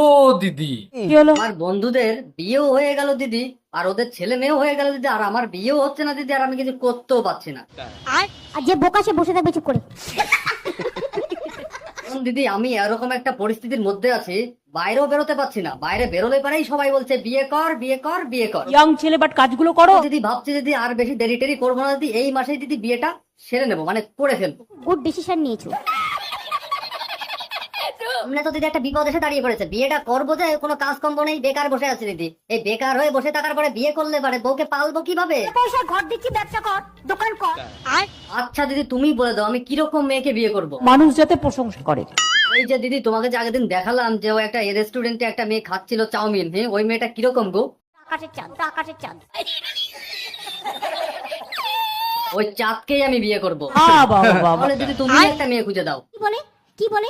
ও দিদি, কি হলো? আমার বন্ধুদের বিয়েও হয়ে গেল দিদি, আর ওদের ছেলে মেয়েও হয়ে গেল দিদি, আর আমার বিয়েও হচ্ছে না দিদি, আর আমি কিছু করতেও পারছি না। আর যে বোকা সে বসে থাকবে চুপ করে। এখন দিদি আমি এরকম একটা পরিস্থিতির মধ্যে আছি, বাইরেও বেরোতে পারছি না। বাইরে বেরোলে পারেই সবাই বলছে বিয়ে কর বিয়ে কর বিয়ে কর। ইয়ং ছেলে বাট কাজগুলো করো। দিদি ভাবছি দিদি আর বেশি দেরি টেরি করবো না দিদি, এই মাসেই দিদি বিয়েটা সেরে নেবো, মানে করে ফেলবো। গুড ডিসিশন নিয়েছো। সামনে তো দিদি একটা বিপদ এসে দাঁড়িয়ে পড়েছে, বিয়েটা করবো যে কোনো কাজ কম্ব নেই, বেকার বসে আছি দিদি। এই বেকার হয়ে বসে থাকার পরে বিয়ে করলে পারে বউকে পালবো কিভাবে? পয়সা ঘর দিচ্ছি, ব্যবসা কর, দোকান কর। আচ্ছা দিদি তুমি বলে দাও আমি কিরকম মেয়েকে বিয়ে করব? মানুষ যাতে প্রশংসা করে। এই যে দিদি তোমাকে যে আগের দিন দেখালাম যে ও একটা রেস্টুরেন্টে একটা মেয়ে খাচ্ছিল চাউমিন, হ্যাঁ ওই মেয়েটা কিরকম গো? আকাশের চাঁদ, আকাশের চাঁদ। ওই চাঁদকেই আমি বিয়ে করব। বাবা বাবা। তাহলে দিদি তুমি একটা মেয়ে খুঁজে দাও। কি বলে?